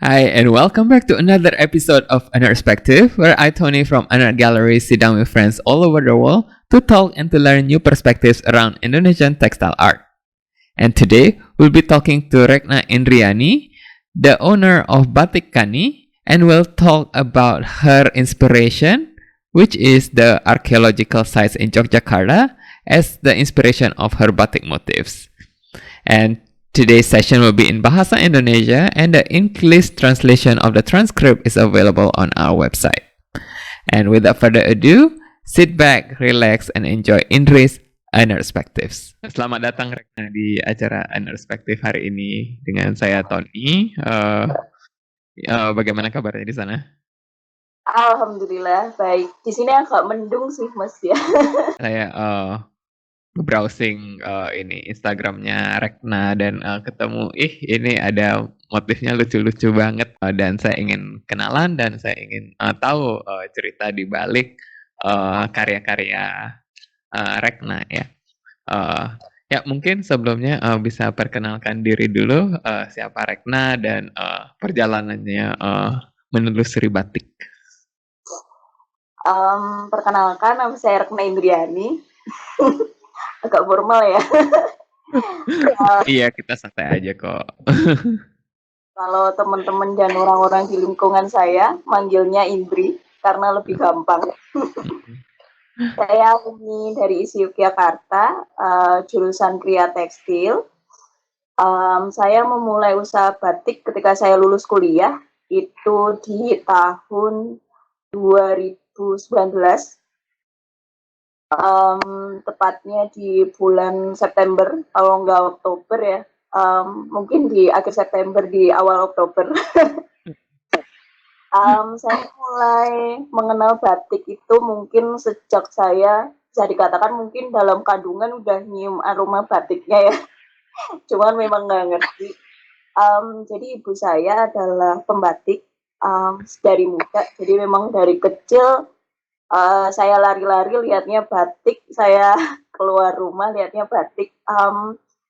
Hi, and welcome back to another episode of An Perspective, where I, Tony from An Art Gallery, sit down with friends all over the world to talk and to learn new perspectives around Indonesian textile art. And today, we'll be talking to Rekna Indriani, the owner of Batik Kani, and we'll talk about her inspiration, which is the archaeological sites in Yogyakarta, as the inspiration of her batik motifs. And today's session will be in Bahasa Indonesia, and the English translation of the transcript is available on our website. And without further ado, sit back, relax, and enjoy Indris Perspectives. Selamat datang Rekna di acara Perspective hari ini dengan saya Tony. Bagaimana kabarnya di sana? Alhamdulillah baik. Di sini agak mendung sih Mas ya. Saya browsing ini Instagramnya Rekna dan ketemu ini ada motifnya lucu-lucu banget dan saya ingin kenalan dan saya ingin tahu cerita di balik karya-karya Rekna ya. Ya mungkin sebelumnya bisa perkenalkan diri dulu siapa Rekna dan perjalanannya menelusuri batik. Perkenalkan nama saya Rekna Indriani. Agak formal ya. Iya kita santai aja kok. Kalau teman-teman dan orang-orang di lingkungan saya manggilnya Indri karena lebih gampang. Saya alumni dari ISI Yogyakarta, jurusan Kria Tekstil. Saya memulai usaha batik ketika saya lulus kuliah itu di tahun 2019. Tepatnya di bulan September, kalau nggak Oktober ya, mungkin di akhir September, di awal Oktober. Saya mulai mengenal batik itu mungkin sejak saya, bisa dikatakan mungkin dalam kandungan udah nyium aroma batiknya ya, cuman memang nggak ngerti. Jadi ibu saya adalah pembatik dari muda, jadi memang dari kecil saya lari-lari lihatnya batik, saya keluar rumah lihatnya batik.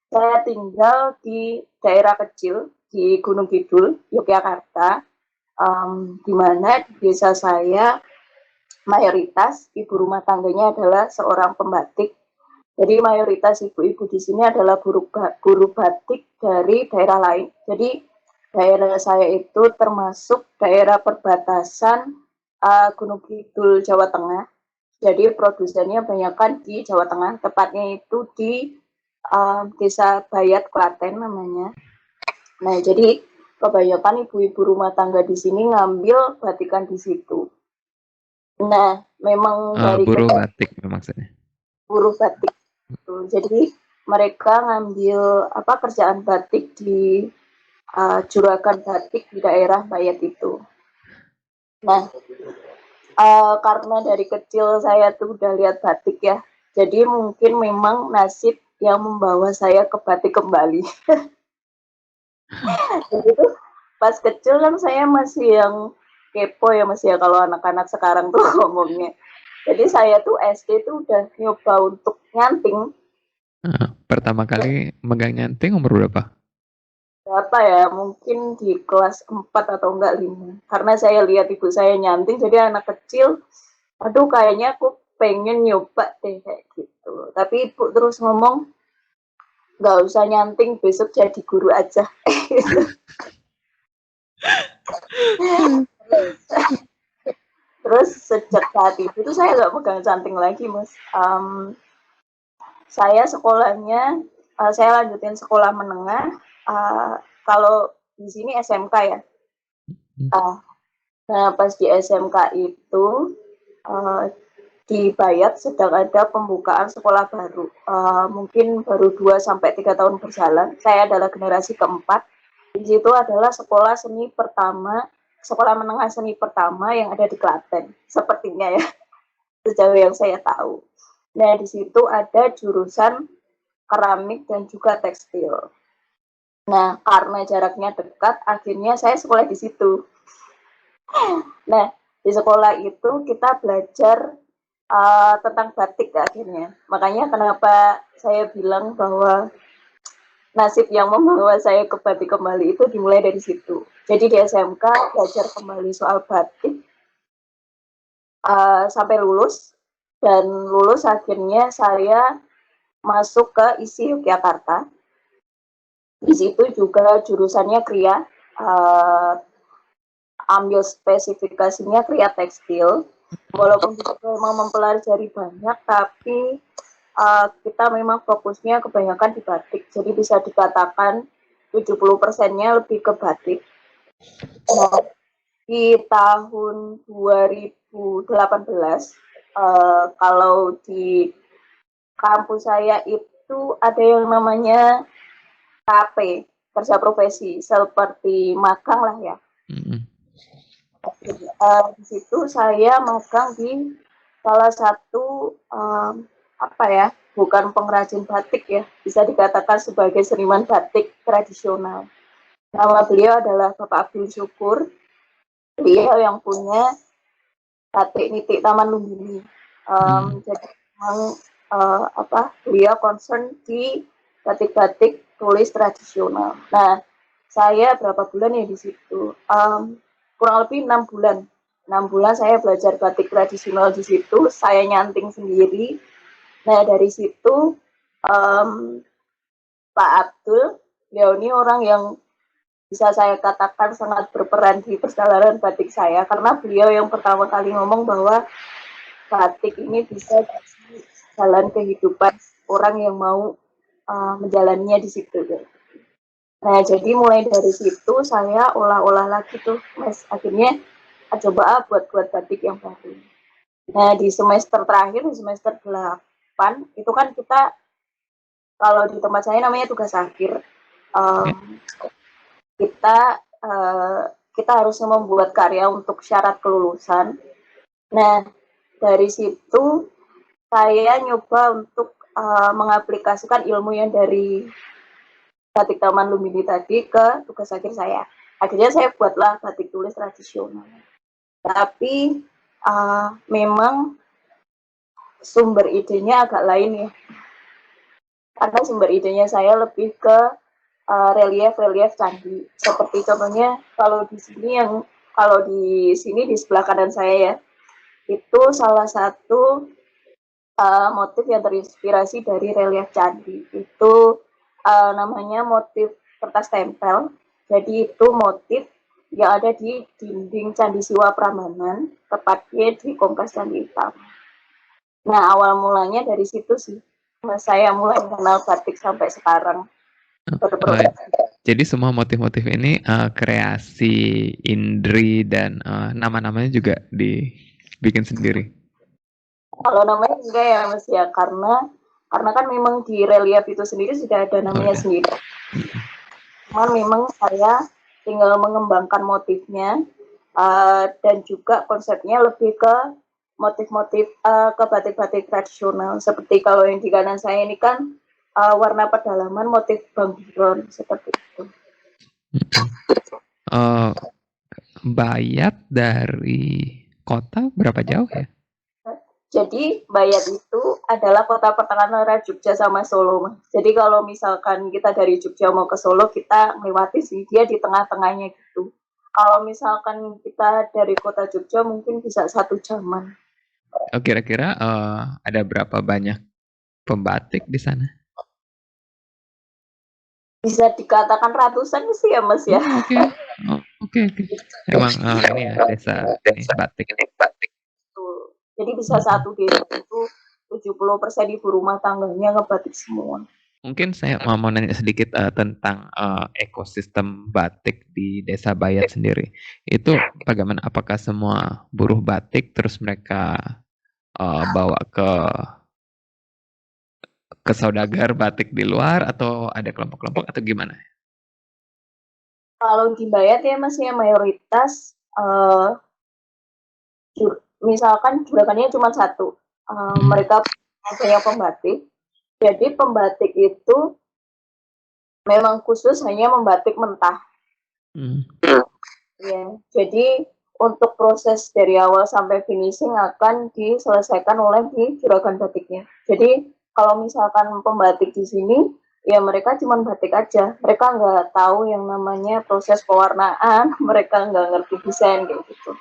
Saya tinggal di daerah kecil di Gunung Kidul, Yogyakarta, di mana di desa saya mayoritas ibu rumah tangganya adalah seorang pembatik. Jadi mayoritas ibu-ibu di sini adalah guru batik dari daerah lain. Jadi daerah saya itu termasuk daerah perbatasan Gunung Kidul, Jawa Tengah. Jadi produsennya banyakkan di Jawa Tengah, tepatnya itu di Desa Bayat, Klaten namanya. Nah, jadi kebanyakan ibu-ibu rumah tangga di sini ngambil batikan di situ. Nah, memang dari Buruh batik maksudnya. buruh batik. Jadi mereka ngambil kerjaan batik di juragan batik di daerah Bayat itu. Nah, karena dari kecil saya tuh udah lihat batik ya, jadi mungkin memang nasib yang membawa saya ke batik kembali. Jadi tuh pas kecil kan saya masih yang kepo ya Mas ya, kalau anak-anak sekarang tuh ngomongnya. Jadi saya tuh SD tuh udah nyoba untuk nyanting. Pertama kali megang nyanting umur berapa? Berapa ya, mungkin di kelas 4 atau enggak 5. Karena saya lihat ibu saya nyanting, jadi anak kecil, aduh kayaknya aku pengen nyoba deh kayak gitu. Tapi ibu terus ngomong, nggak usah nyanting, besok jadi guru aja. Terus sejak saat itu saya nggak pegang canting lagi Mas. Saya sekolahnya, saya lanjutin sekolah menengah, kalau di sini SMK ya. Nah pas di SMK itu di Bayat sedang ada pembukaan sekolah baru, mungkin baru 2-3 tahun berjalan. Saya adalah generasi keempat. Di situ adalah sekolah seni pertama, sekolah menengah seni pertama yang ada di Klaten, sepertinya ya, sejauh yang saya tahu. Nah di situ ada jurusan keramik dan juga tekstil. Nah karena jaraknya dekat, akhirnya saya sekolah di situ. Nah di sekolah itu kita belajar tentang batik akhirnya. Makanya kenapa saya bilang bahwa nasib yang membawa saya ke batik kembali itu dimulai dari situ. Jadi di SMK belajar kembali soal batik sampai lulus, dan lulus akhirnya saya masuk ke ISI Yogyakarta. Di situ juga jurusannya Kria, ambil spesifikasinya Kria tekstil. Walaupun itu memang mempelajari banyak, tapi kita memang fokusnya kebanyakan di batik. Jadi bisa dikatakan 70%-nya lebih ke batik. Di tahun 2018, kalau di kampus saya itu ada yang namanya KP, kerja profesi, seperti magang lah ya. Di situ saya magang di salah satu bukan pengrajin batik ya, bisa dikatakan sebagai seniman batik tradisional. Nama beliau adalah Bapak Abdul Syukur. Beliau yang punya batik nitik Taman Lumbini. Jadi memang beliau concern di batik-batik tulis tradisional. Nah, saya berapa bulan ya di situ? Kurang lebih 6 bulan. 6 bulan saya belajar batik tradisional di situ, saya nyanting sendiri. Nah, dari situ Pak Abdul, beliau ini orang yang bisa saya katakan sangat berperan di perjalanan batik saya, karena beliau yang pertama kali ngomong bahwa batik ini bisa jadi jalan kehidupan orang yang mau menjalaninya di situ. Nah, jadi mulai dari situ saya olah-olah lagi tuh, Mas. Akhirnya coba buat batik yang baru. Nah, di semester terakhir, di semester 8, itu kan kita, kalau di tempat saya namanya tugas akhir. Kita harusnya membuat karya untuk syarat kelulusan. Nah, dari situ saya nyoba untuk mengaplikasikan ilmu yang dari batik Taman Lumbini tadi ke tugas akhir saya. Akhirnya saya buatlah batik tulis tradisional. Tapi memang sumber idenya agak lain ya. Karena sumber idenya saya lebih ke relief candi. Seperti contohnya kalau di sini di sebelah kanan saya ya, itu salah satu motif yang terinspirasi dari relief candi. Itu namanya motif kertas tempel. Jadi itu motif yang ada di dinding Candi Siwa Prambanan, tepatnya di Kompleks Candi Hitam. Nah, awal mulanya dari situ sih, saya mulai mengenal batik sampai sekarang. Jadi semua motif-motif ini kreasi Indri dan nama-namanya juga dibikin sendiri. Kalau namanya enggak ya Mas ya, karena kan memang di relief itu sendiri sudah ada namanya sendiri. Cuman memang saya tinggal mengembangkan motifnya dan juga konsepnya lebih ke motif-motif ke batik-batik tradisional. Seperti kalau yang di kanan saya ini kan warna pedalaman motif Bang Biron, seperti itu. Bayat dari kota berapa jauh ya? Jadi Bayat itu adalah kota pertengahan antara Jogja sama Solo. Jadi kalau misalkan kita dari Jogja mau ke Solo, kita melewati sih, dia di tengah-tengahnya gitu. Kalau misalkan kita dari kota Jogja mungkin bisa 1 jaman. Kira-kira ada berapa banyak pembatik di sana? Bisa dikatakan ratusan sih ya Mas ya. Oke. Emang ini ya desa ini batik. Jadi bisa satu desa itu 70% ibu rumah tangganya ngebatik semua. Mungkin saya mau nanya sedikit tentang ekosistem batik di Desa Bayat sendiri. Itu bagaimana? Apakah semua buruh batik terus mereka bawa ke saudagar batik di luar, atau ada kelompok-kelompok atau gimana? Kalau di Bayat ya Mas ya mayoritas misalkan juragannya cuma satu, mereka punya pembatik. Jadi pembatik itu memang khusus hanya membatik mentah. Ya, jadi untuk proses dari awal sampai finishing akan diselesaikan oleh di juragan batiknya. Jadi kalau misalkan pembatik di sini ya mereka cuma batik aja. Mereka nggak tahu yang namanya proses pewarnaan, mereka nggak ngerti desain kayak gitu.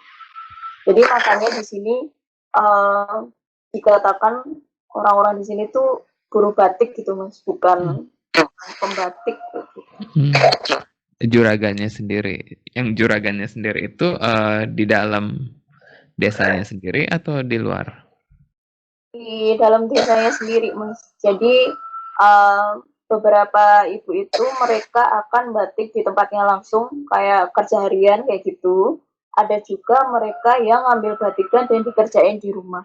Jadi makanya di sini uh, dikatakan orang-orang di sini tuh guru batik gitu mas, bukan pembatik. Gitu. Juragannya sendiri, yang juragannya sendiri itu di dalam desanya sendiri atau di luar? Di dalam desanya sendiri mas. Jadi beberapa ibu itu mereka akan batik di tempatnya langsung kayak kerja harian kayak gitu. Ada juga mereka yang ambil batikan dan dikerjain di rumah.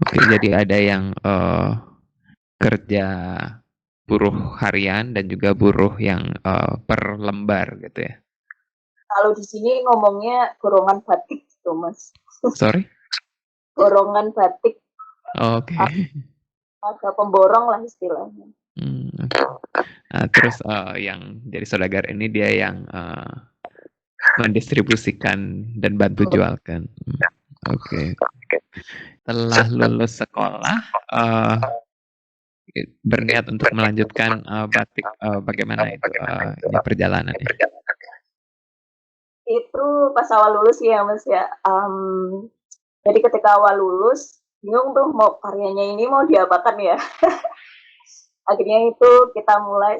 Oke, jadi ada yang kerja buruh harian dan juga buruh yang per lembar gitu ya. Kalau di sini ngomongnya gorongan batik gitu mas. Sorry? Gorongan batik. Oke. Ada pemborong lah istilahnya. Terus yang jadi saudagar ini dia yang mendistribusikan dan bantu jualkan. Oke. Setelah lulus sekolah, berniat untuk melanjutkan batik, bagaimana itu perjalanannya? Itu pas awal lulus ya mas ya. Jadi ketika awal lulus bingung tuh mau karyanya ini mau diapakan ya. Akhirnya itu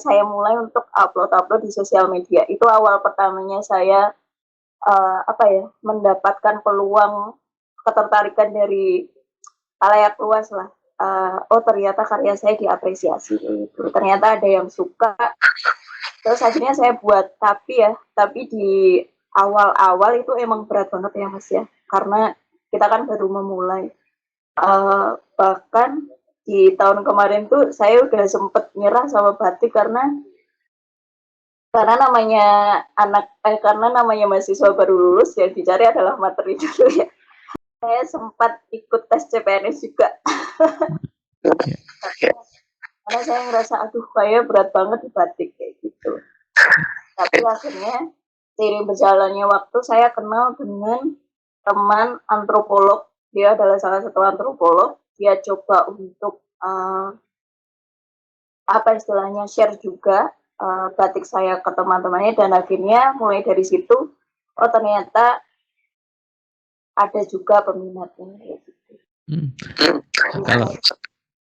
saya mulai untuk upload di sosial media. Itu awal pertamanya saya mendapatkan peluang ketertarikan dari khalayak luas lah. Oh ternyata karya saya diapresiasi gitu. Ternyata ada yang suka. Terus akhirnya saya buat, tapi di awal-awal itu emang berat banget ya mas ya, karena kita kan baru memulai. Bahkan di tahun kemarin tuh saya udah sempet nyerah sama batik karena namanya mahasiswa baru lulus yang dicari adalah materi dulu ya. Saya sempat ikut tes CPNS juga. Karena saya ngerasa aduh kayak berat banget di batik kayak gitu. Tapi akhirnya seiring berjalannya waktu saya kenal dengan teman antropolog. Dia adalah salah satu antropolog. Dia coba untuk share juga batik saya ke teman-temannya, dan akhirnya mulai dari situ ternyata ada juga peminatnya. Kalau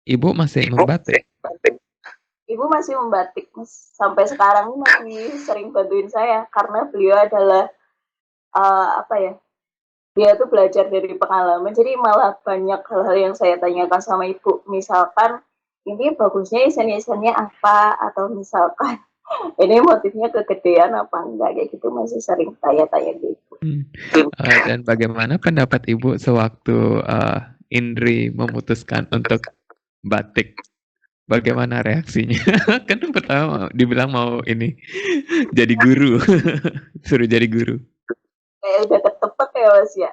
ibu masih membatik? Ibu masih membatik, mas. Sampai sekarang masih sering bantuin saya karena beliau adalah dia tuh belajar dari pengalaman, jadi malah banyak hal-hal yang saya tanyakan sama ibu. Misalkan ini bagusnya isen-isennya apa, atau misalkan ini motifnya kegedean apa enggak, kayak gitu masih sering tanya-tanya gitu. Dan bagaimana pendapat ibu sewaktu Indri memutuskan untuk batik? Bagaimana reaksinya? Kan pertama dibilang mau ini jadi guru, suruh jadi guru. Kayak udah ketebak ya mas ya.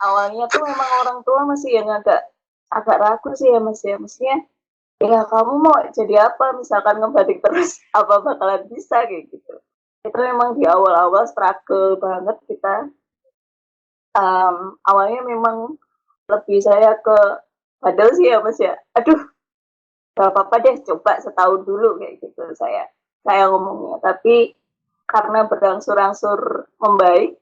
Awalnya tuh memang orang tua masih yang agak ragu sih ya mas ya. Maksudnya ya kamu mau jadi apa, misalkan ngebatik terus apa bakalan bisa kayak gitu. Itu memang di awal-awal struggle banget kita. Awalnya memang lebih saya ke padahal sih ya mas ya, aduh gak apa-apa deh coba setahun dulu kayak gitu saya ngomongnya. Tapi karena berangsur-angsur membaik,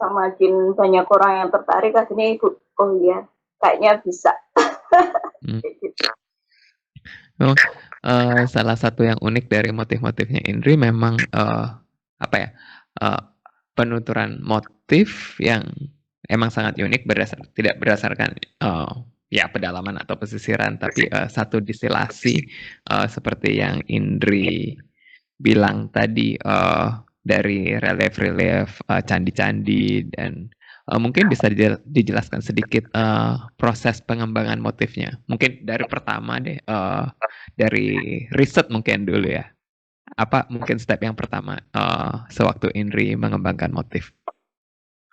semakin banyak orang yang tertarik, akhirnya ibu oh iya kayaknya bisa. Gitu. Salah satu yang unik dari motif-motifnya Indri memang penuturan motif yang emang sangat unik, tidak berdasarkan pedalaman atau pesisiran, tapi satu distilasi seperti yang Indri bilang tadi, dari relief-relief candi-candi, dan mungkin bisa dijelaskan sedikit proses pengembangan motifnya. Mungkin dari pertama deh, dari riset mungkin dulu ya. Apa mungkin step yang pertama sewaktu Indri mengembangkan motif?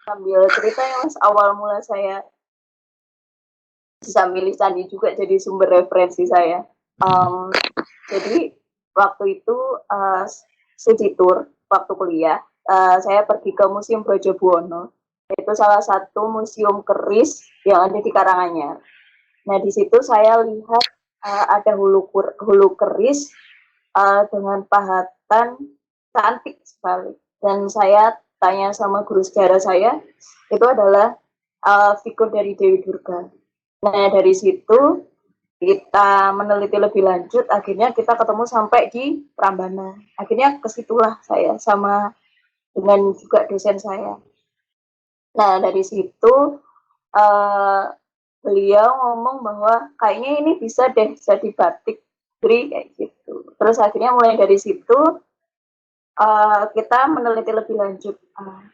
Sambil cerita ya mas, awal mula saya bisa milih candi juga jadi sumber referensi saya. Jadi waktu itu studi tour waktu kuliah, saya pergi ke Museum Brojobuono. Itu salah satu museum keris yang ada di Karanganyar. Nah di situ saya lihat ada hulu keris dengan pahatan cantik sekali. Dan saya tanya sama guru sejarah saya, itu adalah figur dari Dewi Durga. Nah, dari situ kita meneliti lebih lanjut, akhirnya kita ketemu sampai di Prambanan. Akhirnya kesitulah saya sama dengan juga dosen saya. Nah, dari situ beliau ngomong bahwa kayaknya ini bisa deh jadi batik Bri kayak gitu. Terus akhirnya mulai dari situ kita meneliti lebih lanjut.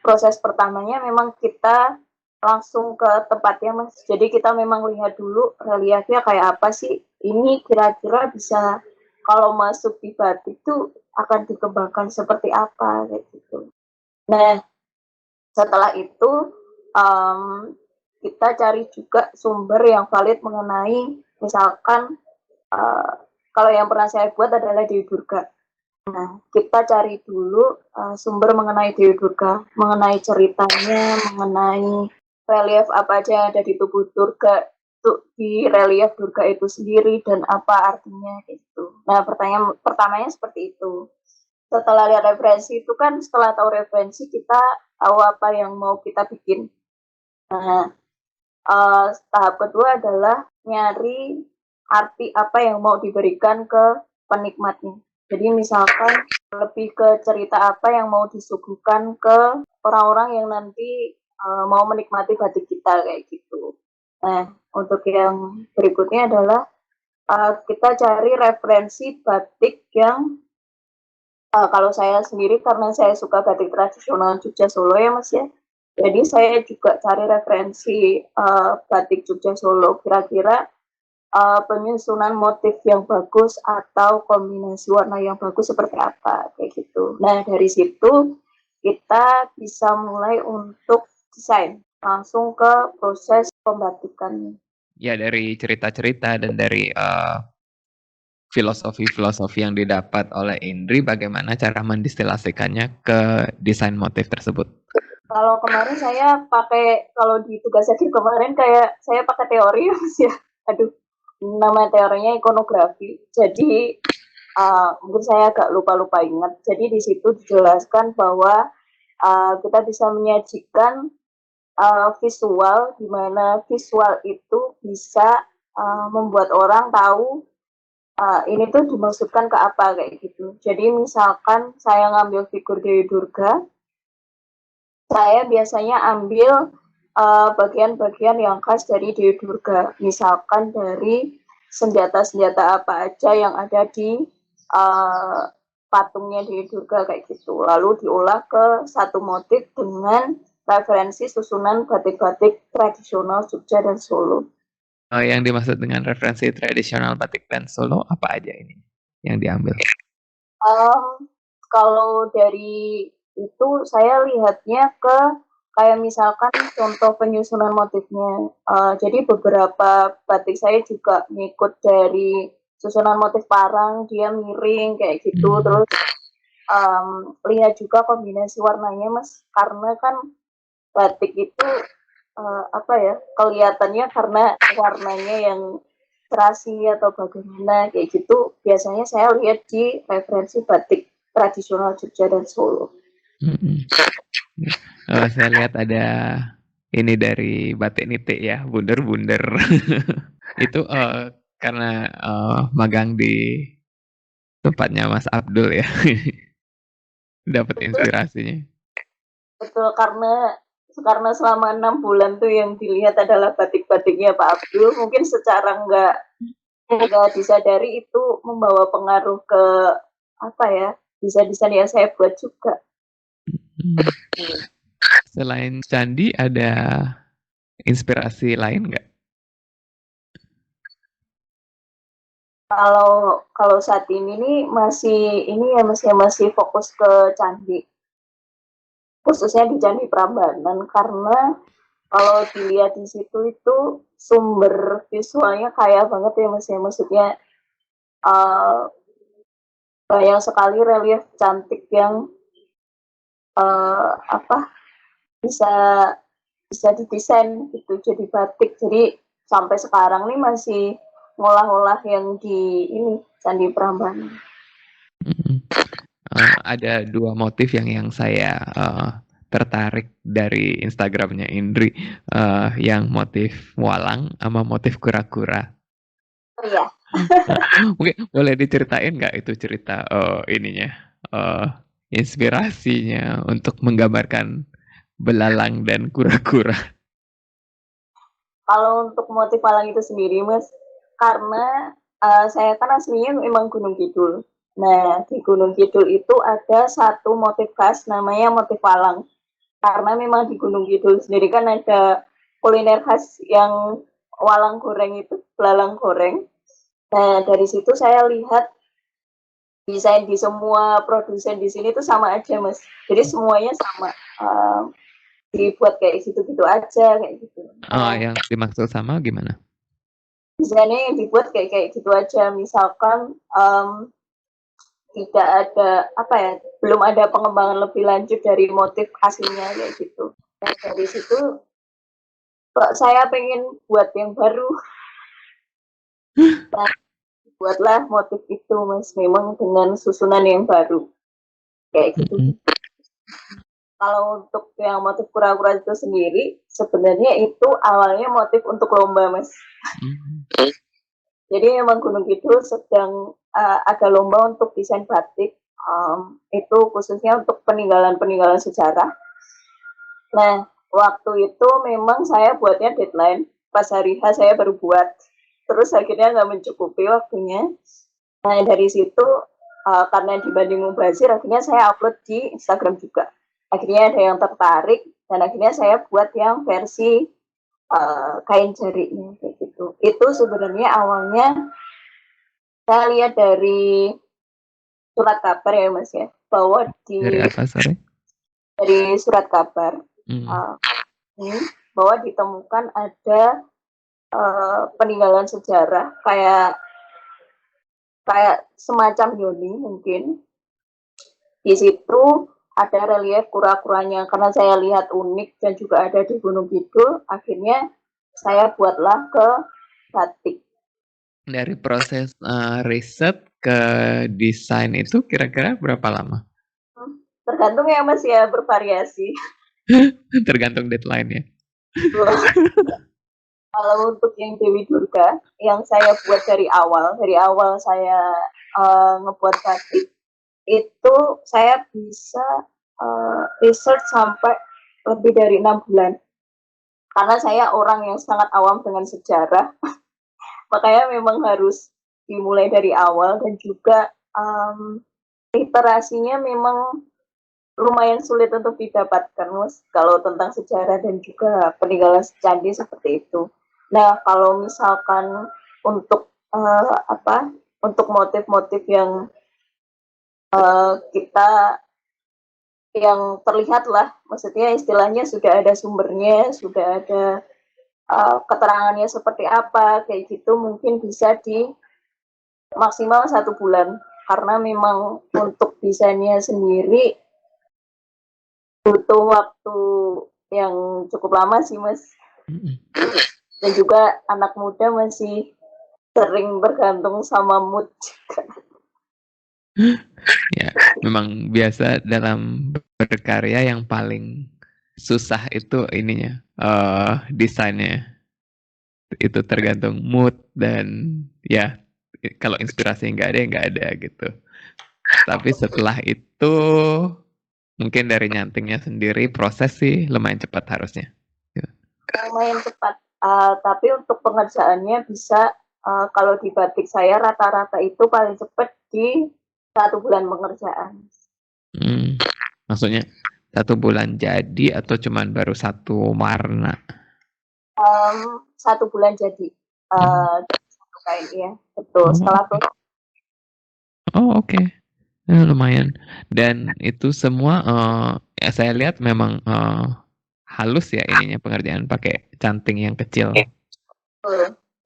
Proses pertamanya memang kita langsung ke tempatnya Mas. Jadi kita memang lihat dulu reliefnya kayak apa sih. Ini kira-kira bisa kalau masuk di batik itu akan dikembangkan seperti apa kayak gitu. Nah, setelah itu kita cari juga sumber yang valid mengenai misalkan kalau yang pernah saya buat adalah Dewi Durga. Nah, kita cari dulu sumber mengenai Dewi Durga, mengenai ceritanya, mengenai relief apa aja yang ada di tubuh Durga, di relief Durga itu sendiri dan apa artinya itu. Nah, pertanyaan pertamanya seperti itu. Setelah lihat referensi itu kan, setelah tahu referensi kita tahu apa yang mau kita bikin. Nah, tahap kedua adalah nyari arti apa yang mau diberikan ke penikmatnya. Jadi misalkan lebih ke cerita apa yang mau disuguhkan ke orang-orang yang nanti mau menikmati batik kita kayak gitu. Nah, untuk yang berikutnya adalah kita cari referensi batik yang kalau saya sendiri karena saya suka batik tradisional Jogja Solo ya Mas ya. Jadi saya juga cari referensi batik Jogja Solo kira-kira penyusunan motif yang bagus atau kombinasi warna yang bagus seperti apa kayak gitu. Nah, dari situ kita bisa mulai untuk desain langsung ke proses pembatikan. Ya, dari cerita-cerita dan dari filosofi-filosofi yang didapat oleh Indri, bagaimana cara mendistilasikannya ke desain motif tersebut? Kalau kemarin saya pakai, kalau di tugas akhir kemarin kayak saya pakai teori Mas ya. Aduh, nama teorinya ikonografi. Jadi mungkin saya agak lupa ingat. Jadi di situ dijelaskan bahwa kita bisa menyajikan visual, di mana visual itu bisa membuat orang tahu ini tuh dimaksudkan ke apa kayak gitu. Jadi misalkan saya ngambil figur Dewi Durga, saya biasanya ambil bagian-bagian yang khas dari Dewi Durga. Misalkan dari senjata-senjata apa aja yang ada di patungnya Dewi Durga kayak gitu. Lalu diolah ke satu motif dengan referensi susunan batik-batik tradisional Jogja dan Solo. Yang dimaksud dengan referensi tradisional batik dan Solo apa aja ini yang diambil? Kalau dari itu saya lihatnya ke kayak misalkan contoh penyusunan motifnya. Jadi beberapa batik saya juga ngikut dari susunan motif parang, dia miring kayak gitu. Terus lihat juga kombinasi warnanya Mas, karena kan batik itu apa ya, kelihatannya karena warnanya yang terasi atau bagaimana kayak gitu, biasanya saya lihat di referensi batik tradisional Jogja dan Solo. Saya lihat ada ini dari batik nitik ya, bunder-bunder. Itu karena magang di tempatnya Mas Abdul ya. Dapat inspirasinya. Betul, karena selama 6 bulan tuh yang dilihat adalah batik-batiknya Pak Abdul, mungkin secara nggak disadari itu membawa pengaruh ke apa ya, desain-desain yang saya buat juga. Selain candi ada inspirasi lain nggak? Kalau saat ini nih masih fokus ke candi, khususnya di Candi Prambanan, karena kalau dilihat di situ itu sumber visualnya kaya banget ya Mas ya, maksudnya banyak sekali relief cantik yang apa bisa bisa didesain gitu jadi batik. Jadi sampai sekarang nih masih ngolah-ngolah yang di ini Candi Prambanan. Ada dua motif yang saya tertarik dari Instagramnya Indri, yang motif walang sama motif kura-kura. Oh iya, Mungkin boleh diceritain nggak itu cerita ininya, inspirasinya untuk menggambarkan belalang dan kura-kura? kalau untuk motif walang itu sendiri Mas, karena saya kan aslinya memang Gunung Kidul. Nah, di Gunung Kidul itu ada satu motif khas namanya motif walang. Karena memang di Gunung Kidul sendiri kan ada kuliner khas yang walang goreng itu, belalang goreng. Nah, dari situ saya lihat desain di semua produsen di sini tuh sama aja, Mas. Jadi semuanya sama. Dibuat kayak gitu-gitu aja, kayak gitu. Yang dimaksud sama gimana? Desainnya yang dibuat kayak gitu aja. Misalkan tidak ada apa ya, belum ada pengembangan lebih lanjut dari motif aslinya kayak gitu. Dan dari situ kok saya pengen buat yang baru. Nah, buatlah motif itu Mas, memang dengan susunan yang baru kayak gitu. Kalau untuk yang motif kura-kura itu sendiri sebenarnya itu awalnya motif untuk lomba Mas. Jadi memang Gunung Kidul sedang ada lomba untuk desain batik, itu khususnya untuk peninggalan-peninggalan sejarah. Nah, waktu itu memang saya buatnya deadline, pas hari H saya baru buat, terus akhirnya nggak mencukupi waktunya. Nah, dari situ karena dibanding mubazir, akhirnya saya upload di Instagram juga. Akhirnya ada yang tertarik, dan akhirnya saya buat yang versi kain jarinya kayak gitu. Itu sebenarnya awalnya saya lihat dari surat kabar ya Mas ya, bahwa Dari apa, sorry? dari surat kabar bahwa ditemukan ada peninggalan sejarah kayak semacam yoni mungkin. Di situ ada relief kura-kuranya karena saya lihat unik dan juga ada di Gunung Kidul, akhirnya saya buatlah ke batik. Dari proses riset ke desain itu kira-kira berapa lama? Tergantung ya Mas ya, bervariasi. Tergantung deadline ya. Kalau untuk yang Dewi Durga, yang saya buat dari awal saya ngebuat batik, itu saya bisa research sampai lebih dari 6 bulan. Karena saya orang yang sangat awam dengan sejarah, makanya memang harus dimulai dari awal dan juga literasinya memang lumayan sulit untuk didapatkan Mas kalau tentang sejarah dan juga peninggalan candi seperti itu. Nah, kalau misalkan untuk untuk motif-motif yang kita yang terlihat lah, maksudnya istilahnya sudah ada sumbernya, sudah ada keterangannya seperti apa, kayak gitu mungkin bisa di maksimal 1 bulan karena memang untuk desainnya sendiri butuh waktu yang cukup lama sih Mas. Dan juga anak muda masih sering bergantung sama mood. Ya, memang biasa dalam berkarya yang paling susah itu ininya, desainnya. Itu tergantung mood dan ya kalau inspirasi nggak ada ya nggak ada gitu. Tapi setelah itu mungkin dari nyantingnya sendiri proses sih lumayan cepat harusnya. Lumayan cepat. Tapi untuk pengerjaannya bisa kalau di batik saya rata-rata itu paling cepat di 1 bulan pengerjaan. Maksudnya 1 bulan jadi atau cuman baru 1 warna? 1 bulan jadi satu kain ya, betul. Setelah itu. Oh oke. Lumayan. Dan itu semua ya saya lihat memang halus ya ininya pengerjaan pakai canting yang kecil.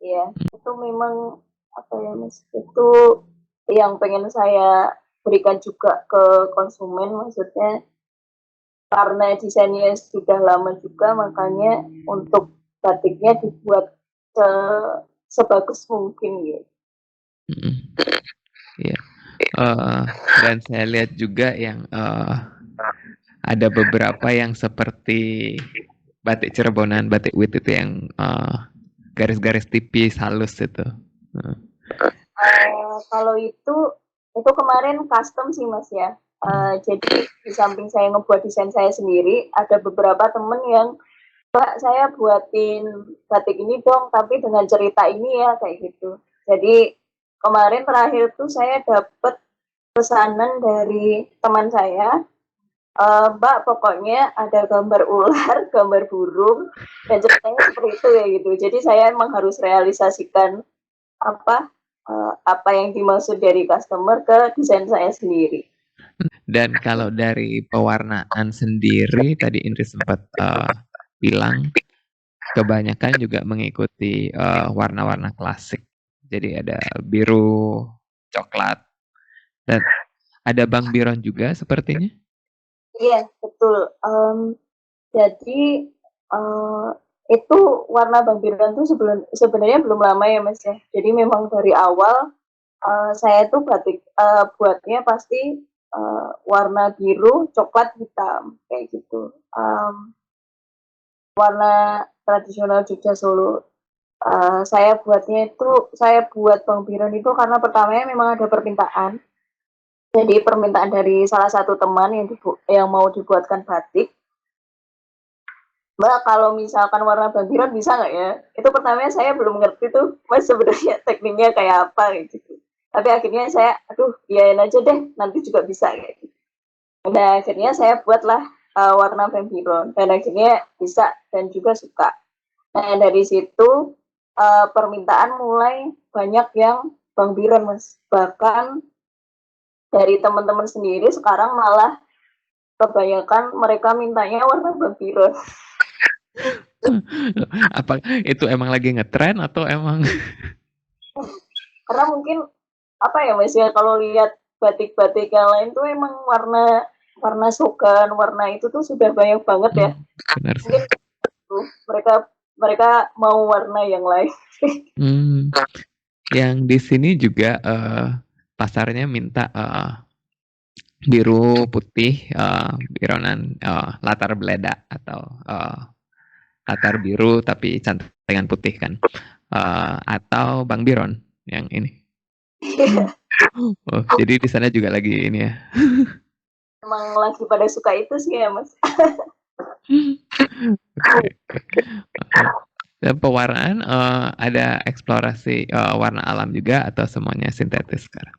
Iya, itu memang apa ya Mas? Itu yang pengen saya berikan juga ke konsumen, maksudnya karena desainnya sudah lama juga makanya untuk batiknya dibuat sebagus mungkin gitu. Mm-mm. Iya. Dan saya lihat juga yang ada beberapa yang seperti batik Cirebonan, batik Wit itu yang garis-garis tipis halus itu. Kalau itu kemarin custom sih Mas ya. Jadi di samping saya ngebuat desain saya sendiri, ada beberapa temen yang Mbak saya buatin batik ini dong, tapi dengan cerita ini ya kayak gitu. Jadi kemarin terakhir tuh saya dapet pesanan dari teman saya, Mbak pokoknya ada gambar ular, gambar burung, dan ceritanya seperti itu ya gitu. Jadi saya emang harus realisasikan apa yang dimaksud dari customer ke desain saya sendiri. Dan kalau dari pewarnaan sendiri, tadi Indri sempat bilang kebanyakan juga mengikuti warna-warna klasik. Jadi ada biru, coklat, dan ada Bang Biron juga sepertinya. Iya, betul. Jadi itu warna Bang Biron tuh sebenarnya belum lama ya Mas ya. Jadi memang dari awal saya tuh batik buatnya pasti warna biru, coklat, hitam kayak gitu. Warna tradisional Jogja Solo. Saya buat Bang Biron itu karena pertamanya memang ada permintaan. Jadi permintaan dari salah satu teman yang mau dibuatkan batik. Mbak, kalau misalkan warna Bang Biron bisa nggak ya? Itu pertamanya saya belum ngerti tuh, Mas sebenarnya tekniknya kayak apa gitu. Tapi akhirnya saya, aduh, iyain aja deh, nanti juga bisa kayak gitu. Nah, akhirnya saya buatlah warna Bang Biron dan akhirnya bisa dan juga suka. Nah, dari situ permintaan mulai banyak yang Bang Biron, Mas. Bahkan dari teman-teman sendiri sekarang malah kebanyakan mereka mintanya warna Bang Biron. Apa itu emang lagi ngetren atau emang? Karena mungkin apa ya Mas ya, kalau lihat batik-batik yang lain tuh emang warna warna sogan, warna itu tuh sudah banyak banget ya. Benar sih. Mungkin tuh mereka mereka mau warna yang lain. Yang di sini juga pasarnya minta biru putih, bironan latar beleda atau latar biru tapi cantengan putih kan, atau Bang Biron yang ini. Oh, jadi di sana juga lagi ini ya. Emang lagi pada suka itu sih ya Mas. Okay. Dan pewarnaan ada eksplorasi warna alam juga atau semuanya sintetis sekarang?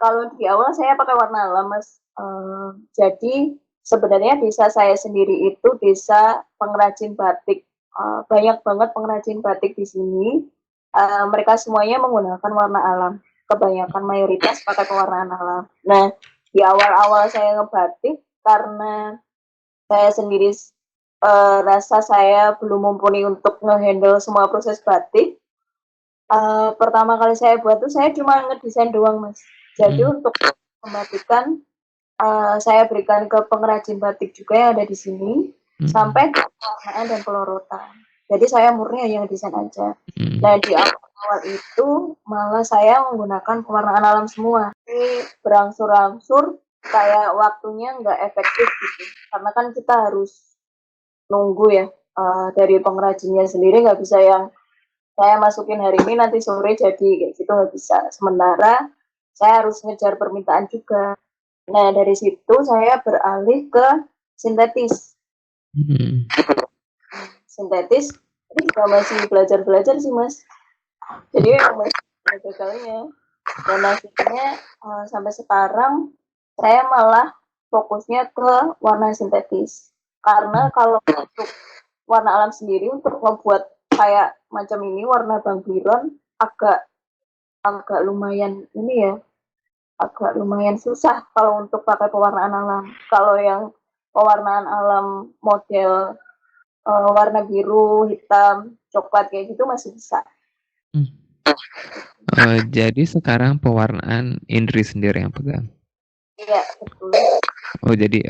Kalau di awal saya pakai warna alam Mas. Jadi sebenarnya desa saya sendiri itu desa pengrajin batik. Banyak banget pengrajin batik di sini. Mereka semuanya menggunakan warna alam. Kebanyakan mayoritas pakai pewarnaan alam. Nah, di awal-awal saya ngebatik karena saya sendiri rasa saya belum mumpuni untuk ngehandle semua proses batik. Pertama kali saya buat tuh saya cuma ngedesain doang Mas. Jadi untuk mematikan saya berikan ke pengrajin batik juga yang ada di sini sampai ke pewarnaan dan pelorotan. Jadi saya murni hanya desain aja. Nah di awal itu malah saya menggunakan pewarnaan alam semua. Jadi berangsur-angsur kayak waktunya nggak efektif gitu. Karena kan kita harus nunggu ya dari pengrajinnya sendiri, nggak bisa yang saya masukin hari ini nanti sore jadi kayak gitu, nggak bisa. Sementara saya harus ngejar permintaan juga. Nah dari situ saya beralih ke sintetis. Sintetis ini juga masih belajar sih Mas. Jadi masih gagalnya. Dan akhirnya sampai sekarang saya malah fokusnya ke warna sintetis. Karena kalau untuk warna alam sendiri untuk membuat kayak macam ini warna Bang Biron agak lumayan ini ya, agak lumayan susah kalau untuk pakai pewarnaan alam. Kalau yang pewarnaan alam model warna biru, hitam, coklat kayak gitu masih bisa. Jadi sekarang pewarnaan Indri sendiri yang pegang? Iya, betul. Oh jadi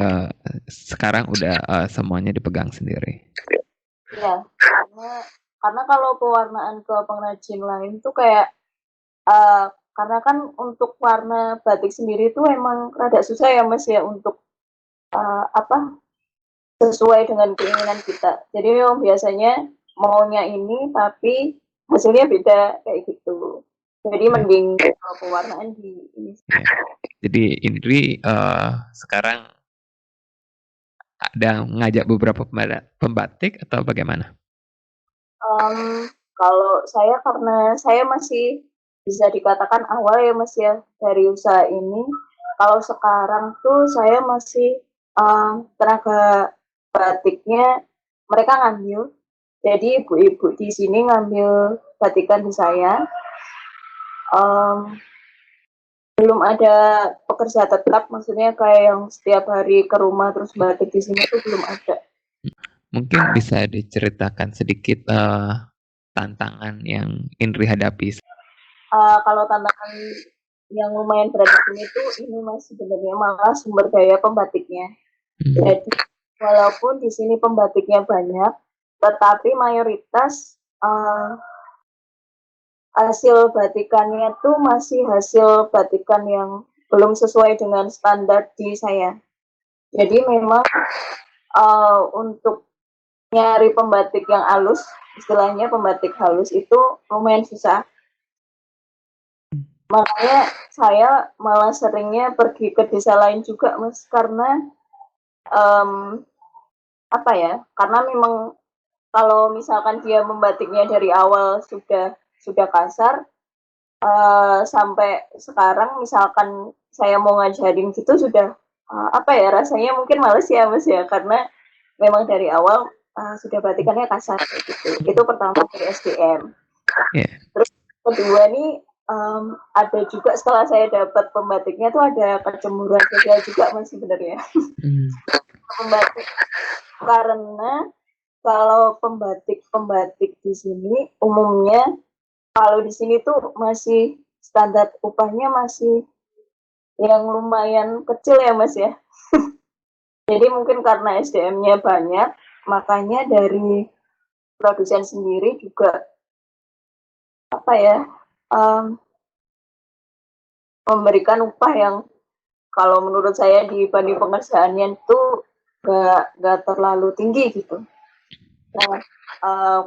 sekarang udah semuanya dipegang sendiri? Iya, karena Karena kalau pewarnaan ke pengrajin lain tuh kayak karena kan untuk warna batik sendiri tuh emang rada susah ya Mas ya untuk sesuai dengan keinginan kita. Jadi memang biasanya maunya ini tapi hasilnya beda kayak gitu. Jadi mending pewarnaan di ini. Jadi Indri sekarang ada ngajak beberapa pembatik atau bagaimana? Kalau saya karena saya masih bisa dikatakan awal ya Mas ya dari usaha ini. Kalau sekarang tuh saya masih tenaga batiknya mereka ngambil. Jadi ibu-ibu di sini ngambil batikan di saya. Belum ada pekerja tetap, maksudnya kayak yang setiap hari ke rumah terus batik di sini tuh belum ada. Mungkin bisa diceritakan sedikit tantangan yang Indri hadapi. Kalau tantangan yang lumayan berat di sini tuh ini masih sebenarnya malah sumber daya pembatiknya. Jadi walaupun di sini pembatiknya banyak, tetapi mayoritas hasil batikannya tuh masih hasil batikan yang belum sesuai dengan standar di saya. Jadi memang untuk nyari pembatik yang halus, istilahnya pembatik halus itu lumayan susah. Makanya saya malah seringnya pergi ke desa lain juga Mas, karena karena memang kalau misalkan dia membatiknya dari awal sudah kasar, sampai sekarang misalkan saya mau ngajarin gitu sudah rasanya mungkin males ya Mas ya, karena memang dari awal sudah batikannya kasar gitu. Itu pertama dari SDM. Terus kedua nih ada juga setelah saya dapat pembatiknya tuh ada kecemburuan sosial juga Mas sebenarnya. Pembatik karena kalau pembatik di sini umumnya kalau di sini tuh masih standar upahnya masih yang lumayan kecil ya Mas ya. Jadi mungkin karena SDM-nya banyak, makanya dari produsen sendiri juga memberikan upah yang kalau menurut saya dibanding pengerjaannya itu gak terlalu tinggi gitu. Nah,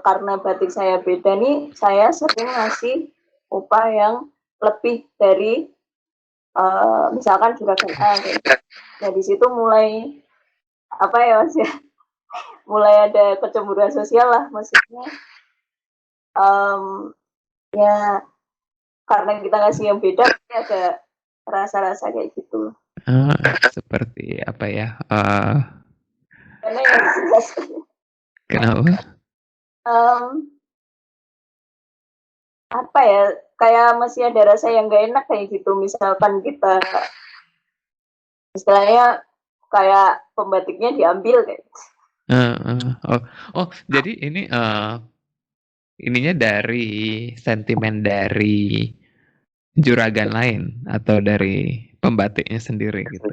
karena batik saya beda nih, saya sering ngasih upah yang lebih dari misalkan juragan A gitu. Nah di situ mulai Mas ya, mulai ada kecemburuan sosial lah, maksudnya ya karena kita ngasih yang beda ada rasa-rasa kayak gitu. Seperti apa ya? Karena yang jelas Kenapa? Kayak masih ada rasa yang gak enak kayak gitu. Misalkan kita istilahnya kayak pembatiknya diambil kayak gitu. Jadi ini ininya dari sentimen dari juragan lain atau dari pembatiknya sendiri gitu?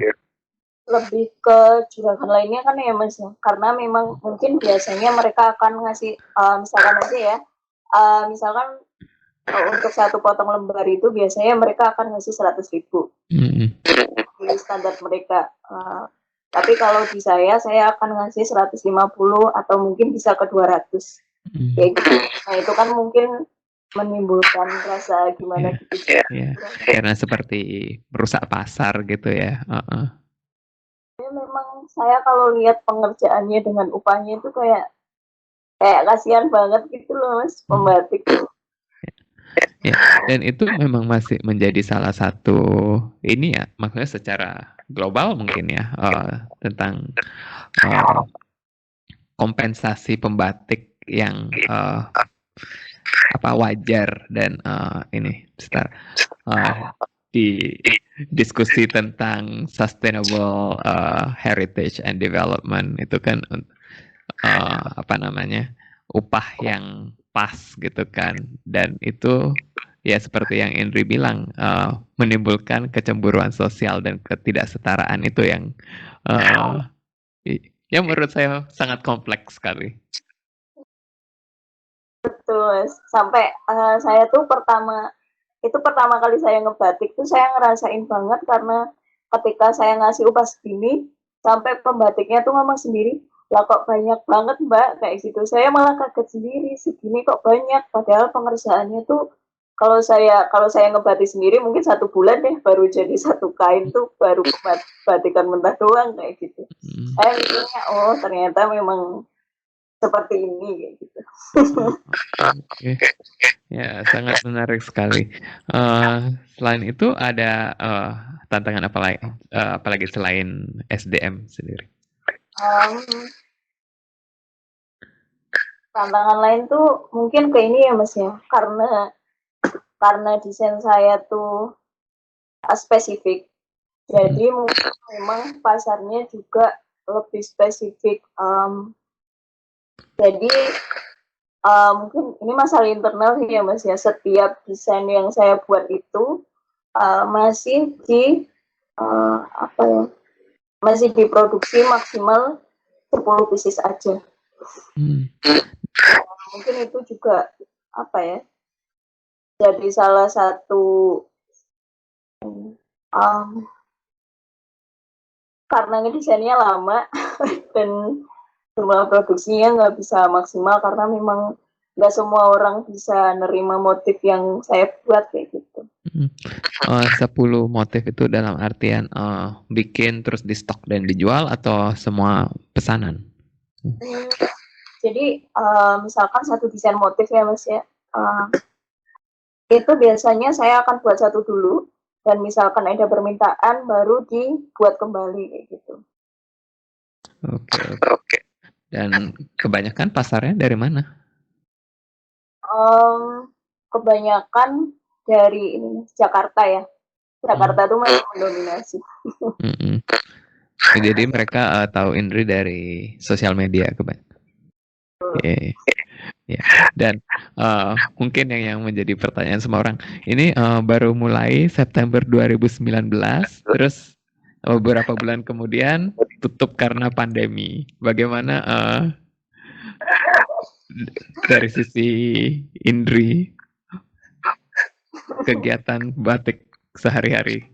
Lebih ke juragan lainnya kan ya Mas, karena memang mungkin biasanya mereka akan ngasih misalkan aja ya, misalkan untuk satu potong lembar itu biasanya mereka akan ngasih 100.000 di standar mereka. Tapi kalau di saya akan ngasih 150 atau mungkin bisa ke 200 kayak gitu. Nah itu kan mungkin menimbulkan rasa gimana gitu ya. Karena seperti merusak pasar gitu ya. Memang saya kalau lihat pengerjaannya dengan upahnya itu kayak kasihan banget gitu loh Mas, pembatik. Ya, dan itu memang masih menjadi salah satu ini ya, maksudnya secara global mungkin ya, tentang kompensasi pembatik yang wajar dan ini di diskusi tentang sustainable heritage and development itu kan upah yang pas gitu kan, dan itu ya seperti yang Indri bilang menimbulkan kecemburuan sosial dan ketidaksetaraan itu yang menurut saya sangat kompleks sekali. Betul, Mas. Sampai saya tuh pertama kali saya ngebatik tuh saya ngerasain banget karena ketika saya ngasih upah segini, sampai pembatiknya tuh ngomong sendiri, lah kok banyak banget mbak, kayak gitu. Saya malah kaget sendiri, segini kok banyak. Padahal pengerjaannya tuh kalau saya ngebatik sendiri mungkin 1 bulan deh baru jadi satu kain tuh baru batikan mentah doang kayak gitu. Saya mikirnya oh ternyata memang seperti ini kayak gitu. Oke. Ya, sangat menarik sekali. Selain itu ada tantangan apalagi selain SDM sendiri? Um, Tantangan lain tuh mungkin ke ini ya Mas ya, karena desain saya tuh spesifik, jadi mungkin memang pasarnya juga lebih spesifik. Jadi mungkin ini masalah internal sih ya Mas ya, setiap desain yang saya buat itu masih apa ya, masih diproduksi maksimal 10 pieces aja. Mungkin itu juga apa ya, jadi salah satu karena ngedesainnya lama dan jumlah produksinya nggak bisa maksimal karena memang nggak semua orang bisa nerima motif yang saya buat kayak gitu. 10 motif itu dalam artian bikin terus di stok dan dijual atau semua pesanan? Jadi misalkan satu desain motif ya Mas ya, itu biasanya saya akan buat satu dulu dan misalkan ada permintaan baru dibuat kembali kayak gitu. Oke. Dan kebanyakan pasarnya dari mana? Kebanyakan dari ini Jakarta ya. Jakarta tuh masih mendominasi. Jadi mereka tahu Indri dari sosial media kebanyakan. Ya. Dan mungkin yang menjadi pertanyaan semua orang, ini baru mulai September 2019, terus beberapa bulan kemudian tutup karena pandemi. Bagaimana dari sisi Indri kegiatan batik sehari-hari?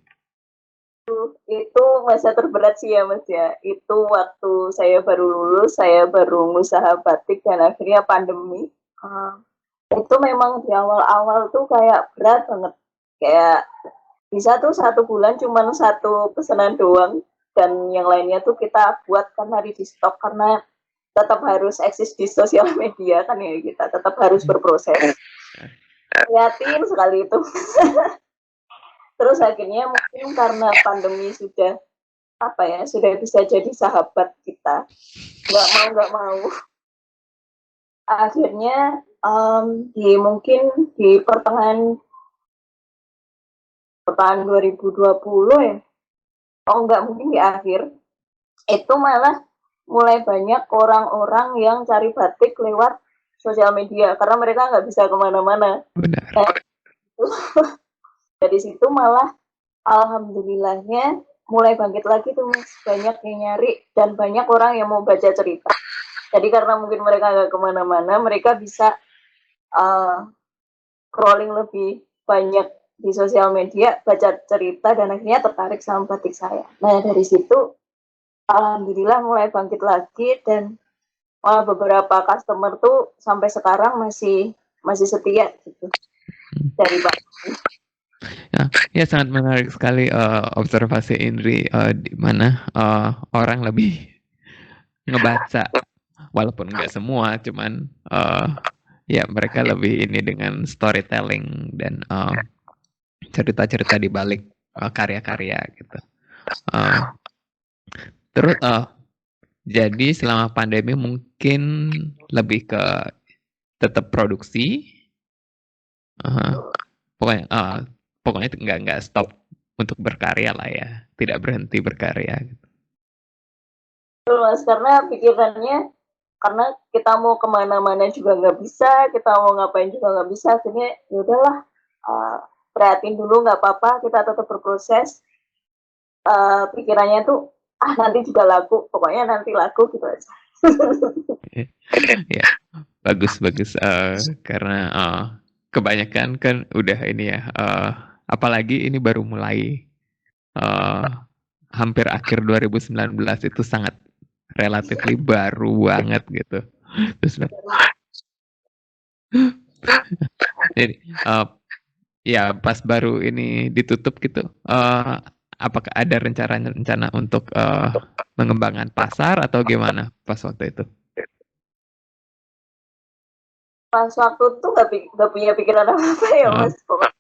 Itu masa terberat sih ya Mas ya. Itu waktu saya baru lulus, saya baru usaha batik dan akhirnya pandemi. Itu memang di awal-awal tuh kayak berat banget. Kayak bisa tuh 1 bulan cuma satu pesanan doang dan yang lainnya tuh kita buat kan hari di stok karena tetap harus eksis di sosial media kan ya, kita tetap harus berproses. Prihatin sekali itu. Terus akhirnya mungkin karena pandemi sudah bisa jadi sahabat kita, nggak mau akhirnya mungkin di pertengahan 2020 ya, mungkin di akhir itu malah mulai banyak orang-orang yang cari batik lewat sosial media karena mereka nggak bisa kemana-mana. Benar. Dari situ malah alhamdulillahnya mulai bangkit lagi tuh Mas, banyak yang nyari dan banyak orang yang mau baca cerita. Jadi karena mungkin mereka nggak kemana-mana, mereka bisa scrolling lebih banyak di sosial media, baca cerita dan akhirnya tertarik sama batik saya. Nah dari situ alhamdulillah mulai bangkit lagi dan beberapa customer tuh sampai sekarang masih setia gitu dari batik. Ya sangat menarik sekali observasi Indri di mana orang lebih ngebaca, walaupun nggak semua, cuman ya mereka lebih ini dengan storytelling dan cerita-cerita di balik karya-karya gitu. Terus jadi selama pandemi mungkin lebih ke tetap produksi, pokoknya nggak stop untuk berkarya lah ya, tidak berhenti berkarya. Betul Mas, karena pikirannya karena kita mau kemana-mana juga nggak bisa, kita mau ngapain juga nggak bisa, akhirnya ya udahlah prihatin dulu nggak apa-apa, kita tetap berproses. Pikirannya tuh nanti juga laku, pokoknya nanti laku gitu aja. Ya, Bagus bagus, karena, kebanyakan kan udah ini ya, apalagi ini baru mulai, eee, hampir akhir 2019 itu sangat relatively baru banget gitu. Terus jadi, ya pas baru ini ditutup gitu, apakah ada rencana untuk, mengembangkan pasar atau gimana pas waktu itu? Pas waktu itu nggak punya pikiran apa-apa ya Heeh. Mas, pokoknya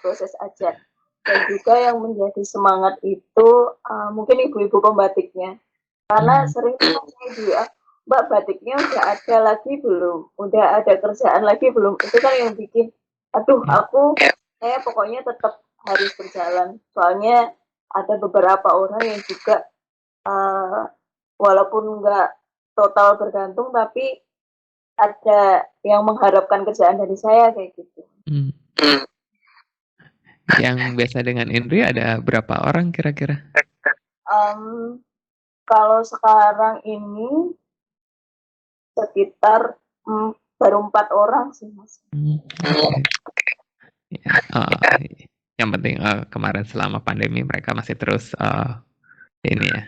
proses aja. Dan juga yang menjadi semangat itu, mungkin ibu-ibu pembatiknya. Karena Mmm, sering tanya dia, "Mbak, batiknya udah ada lagi belum? Udah ada kerjaan lagi belum?" Itu kan yang bikin, aduh iya, saya pokoknya tetap harus berjalan. Soalnya ada beberapa orang yang juga, eee, walaupun nggak total bergantung, tapi ada yang mengharapkan kerjaan dari saya kayak gitu. mmm. Yang biasa dengan Indri ada berapa orang kira-kira? Um, Kalau sekarang ini sekitar baru 4 orang sih mas. Oke. Ya, yang penting, kemarin selama pandemi mereka masih terus, ini ya,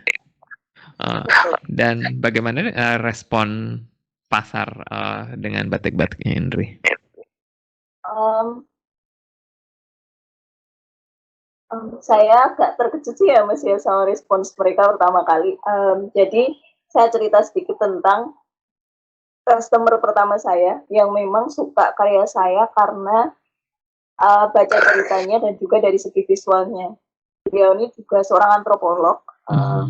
eee, dan bagaimana, respon pasar, dengan batik-batiknya Indri? Um, saya agak terkejut sih ya mas ya sama respons mereka pertama kali. Jadi saya cerita sedikit tentang customer pertama saya yang memang suka karya saya karena baca ceritanya dan juga dari segi visualnya. Beliau ini juga seorang antropolog. Oh,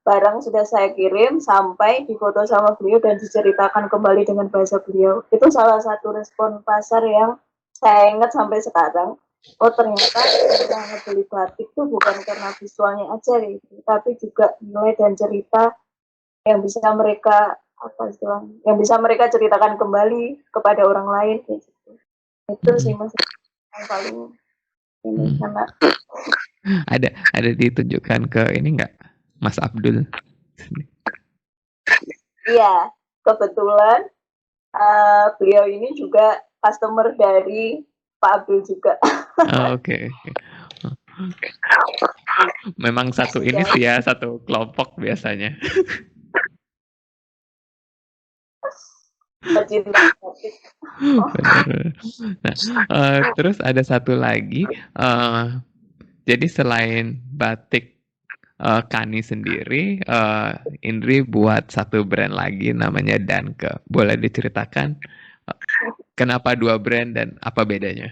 Barang sudah saya kirim sampai difoto sama beliau dan diceritakan kembali dengan bahasa beliau. Itu salah satu respon pasar yang saya ingat sampai sekarang. Oh ternyata orang ngebeli batik itu bukan karena visualnya aja gitu, tapi juga nilai dan cerita yang bisa mereka apa istilahnya, yang bisa mereka ceritakan kembali kepada orang lain kayak gitu. Itu sih mhm, mas yang paling ini mmm. karena Ada ditunjukkan ke ini nggak, Mas Abdul? iya kebetulan beliau ini juga customer dari Pak Abdul juga. Oh, oke oke. Memang satu ini Sejauh sih ya, satu kelompok biasanya. pecinta batik. Oh, Bener. Nah, terus ada satu lagi, jadi selain batik, Kani sendiri, Indri buat satu brand lagi namanya Danke. Boleh diceritakan, kenapa 2 brand dan apa bedanya?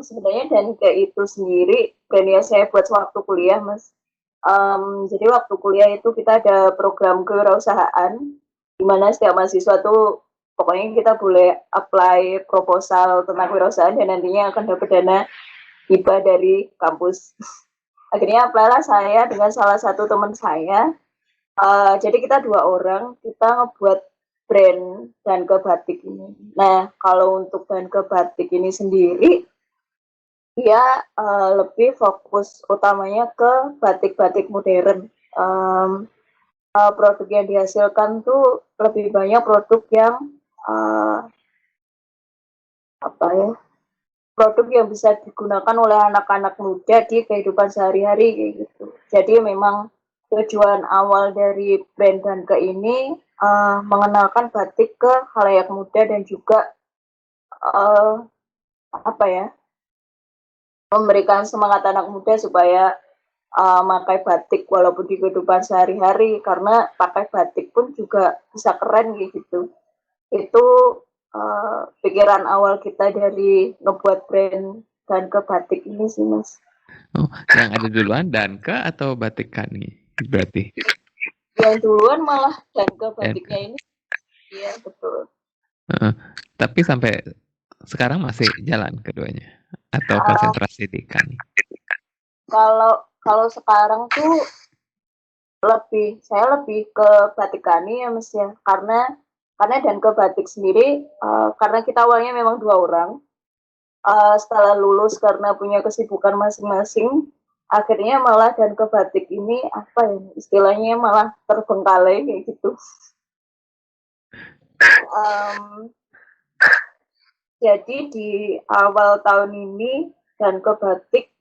sebenarnya Danica itu sendiri brand yang saya buat sewaktu kuliah, Mas. Jadi waktu kuliah itu kita ada program kewirausahaan, di mana setiap mahasiswa tuh pokoknya kita boleh apply proposal tentang kewirausahaan dan nantinya akan dapat dana hibah dari kampus. Akhirnya apply lah saya dengan salah satu teman saya. Jadi kita 2 orang, kita ngebuat brand Danke Batik ini. Nah, kalau untuk Danke Batik ini sendiri, dia lebih fokus utamanya ke batik-batik modern. Um, Produk yang dihasilkan tuh lebih banyak produk yang uh, apa ya, produk yang bisa digunakan oleh anak-anak muda di kehidupan sehari-hari kayak gitu. Jadi memang tujuan awal dari brand Danke ini mengenalkan batik ke khalayak muda dan juga uh, apa ya, memberikan semangat anak muda supaya pakai batik walaupun di kehidupan sehari-hari karena pakai batik pun juga bisa keren gitu. Itu pikiran awal kita dari ngebuat brand dan ke batik ini sih mas. Oh, yang ada duluan Danke atau Batik Kani berarti? Yang duluan malah dan ke Danke, batiknya ini, iya betul. heeh. Tapi sampai sekarang masih jalan keduanya? Atau Uh, konsentrasi di Kani? kalau kalau sekarang tuh saya lebih ke batik Kani ya mas ya, karena dan ke batik sendiri karena kita awalnya memang 2 orang, setelah lulus karena punya kesibukan masing-masing, akhirnya malah dan ke batik ini apa ya istilahnya malah terbengkalai kayak gitu. Um, jadi di awal tahun ini dan ke batik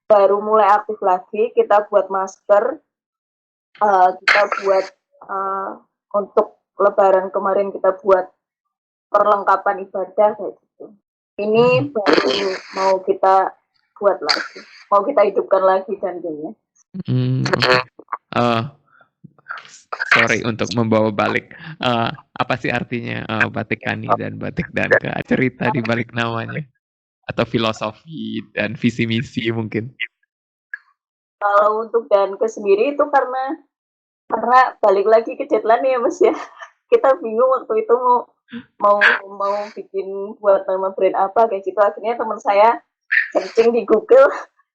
baru mulai aktif lagi. Kita buat masker, kita buat untuk Lebaran kemarin kita buat perlengkapan ibadah kayak gitu. Ini baru mau kita buat lagi, mau kita hidupkan lagi janjinya. Sorry untuk membawa balik apa sih artinya batik Kani dan batik Danke, cerita di balik namanya atau filosofi dan visi misi mungkin. Kalau untuk Danke sendiri itu karena balik lagi ke deadline ya Mas ya. Kita bingung waktu itu mau bikin buat nama brand apa kayak gitu. Akhirnya teman saya searching di Google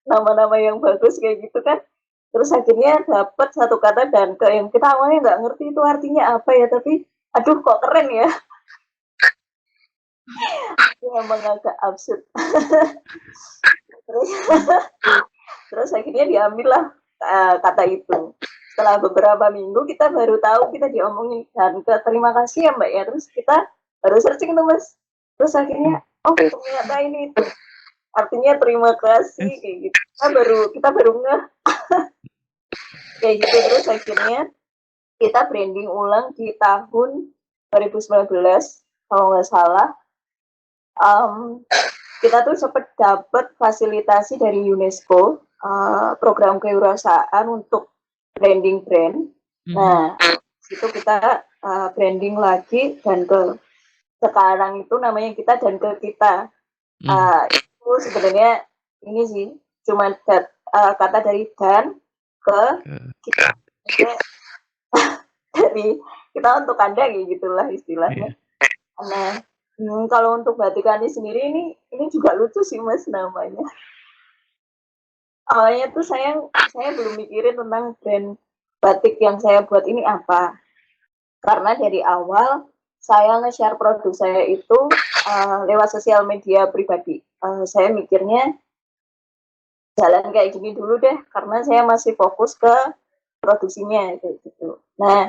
nama-nama yang bagus kayak gitu kan. Terus akhirnya dapat satu kata Danke yang kita awalnya nggak ngerti itu artinya apa ya, tapi aduh kok keren ya. Itu emang agak absurd. terus akhirnya diambil lah kata itu. Setelah beberapa minggu kita baru tahu, kita diomongin Danke, terima kasih ya Mbak ya. Terus kita baru searching tuh Mas. Terus akhirnya oh ternyata ini itu artinya terima kasih kayak gitu. Kita baru ngeh kayak gitu. Terus akhirnya kita branding ulang di tahun 2019 kalau nggak salah. Kita tuh sempat dapat fasilitasi dari UNESCO, program kewirausahaan untuk branding brand. Nah, itu kita branding lagi dan ke sekarang itu namanya kita dan ke kita. Itu sebenarnya ini sih cuma kata dari dan ke kita. Dari kita untuk Anda kayak gitulah istilahnya. Nah, kalau untuk batik Kani sendiri ini juga lucu sih Mas namanya. Awalnya tuh saya belum mikirin tentang brand batik yang saya buat ini apa. Karena dari awal saya nge-share produk saya itu lewat sosial media pribadi. Saya mikirnya jalan kayak gini dulu deh, karena saya masih fokus ke produksinya kayak gitu. Nah,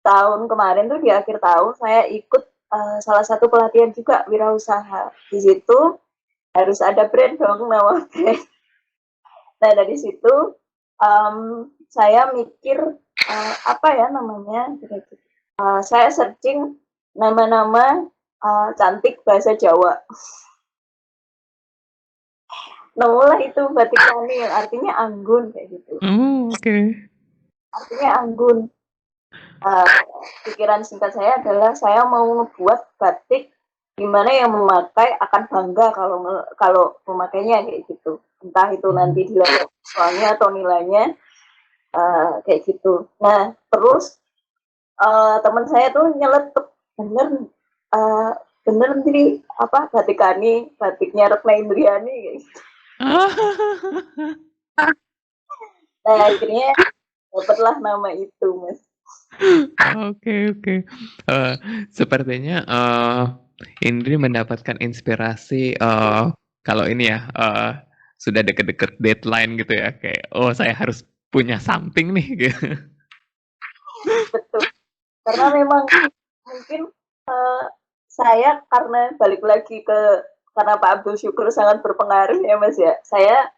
tahun kemarin tuh di akhir tahun saya ikut salah satu pelatihan juga wirausaha. Di situ harus ada brand dong, nama brand. Nah dari situ saya mikir apa ya namanya. Saya searching nama-nama cantik bahasa Jawa. Nemulah itu batik Kani yang artinya anggun kayak gitu. Oke. Artinya anggun. Pikiran singkat saya adalah saya mau membuat batik gimana yang memakai akan bangga kalau memakainya kayak gitu. Entah itu nanti dilihat soalnya atau nilainya kayak gitu. Nah terus teman saya tuh nyeletuk bener nih apa batik Kani, batiknya Retna Indriani kayak gitu. Nah akhirnya dapatlah nama itu Mas. Oke. Sepertinya Indri mendapatkan inspirasi kalau ini ya sudah deket-deket deadline gitu ya, kayak oh saya harus punya something nih gitu. Betul. Karena memang mungkin saya karena balik lagi karena Pak Abdul Syukur sangat berpengaruh ya Mas ya. Saya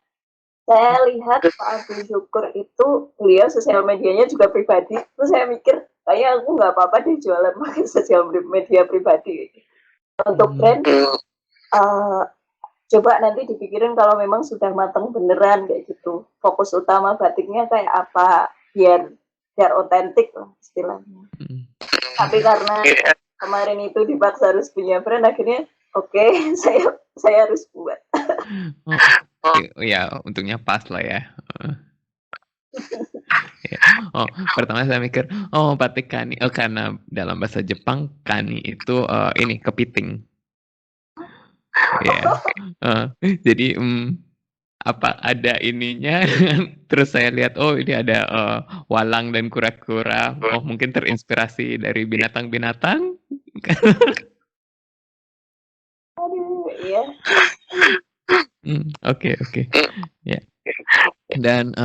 lihat Pak Abdul Syukur itu beliau sosial medianya juga pribadi. Terus saya mikir kayak aku nggak apa-apa deh jualan pakai sosial media pribadi. Untuk brand coba nanti dipikirin kalau memang sudah matang beneran kayak gitu. Fokus utama batiknya kayak apa biar otentik lah istilahnya. Tapi karena kemarin itu dipaksa harus punya brand, akhirnya oke, saya harus buat. Ya untungnya pas lah ya. Pertama saya mikir batik Kani karena dalam bahasa Jepang Kani itu ini kepiting. Jadi apa ada ininya terus saya lihat ini ada walang dan kura-kura, mungkin terinspirasi dari binatang-binatang. Aduh, iya. Oke, oke. Ya. Dan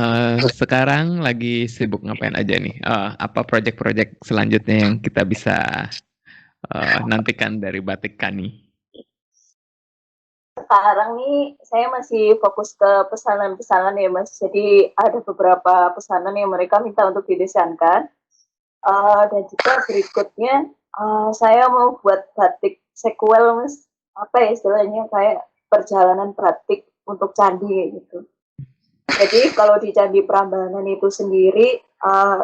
sekarang lagi sibuk ngapain aja nih? Apa project-project selanjutnya yang kita bisa nantikan dari Batik Kani? Sekarang nih saya masih fokus ke pesanan-pesanan ya Mas. Jadi ada beberapa pesanan yang mereka minta untuk didesainkan. Dan juga berikutnya saya mau buat batik sequel Mas. Apa ya istilahnya kayak perjalanan batik untuk candi gitu. Jadi kalau di Candi Prambanan itu sendiri,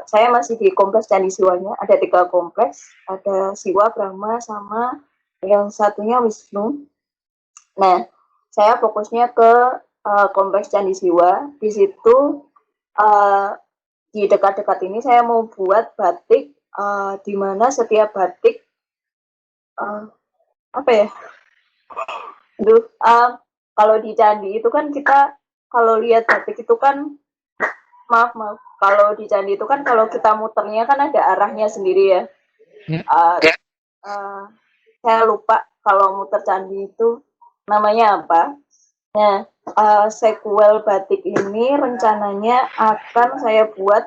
saya masih di kompleks Candi Siwanya. Ada 3 kompleks, ada Siwa, Brahma, sama yang satunya Wisnu. Nah, saya fokusnya ke kompleks Candi Siwa. Di situ di dekat-dekat ini saya mau buat batik di mana setiap batik apa ya? Kalau di candi itu kan kita kalau lihat batik itu kan maaf kalau di candi itu kan kalau kita muternya kan ada arahnya sendiri ya. Uh, uh, saya lupa kalau muter candi itu namanya apa. Nah, sequel batik ini rencananya akan saya buat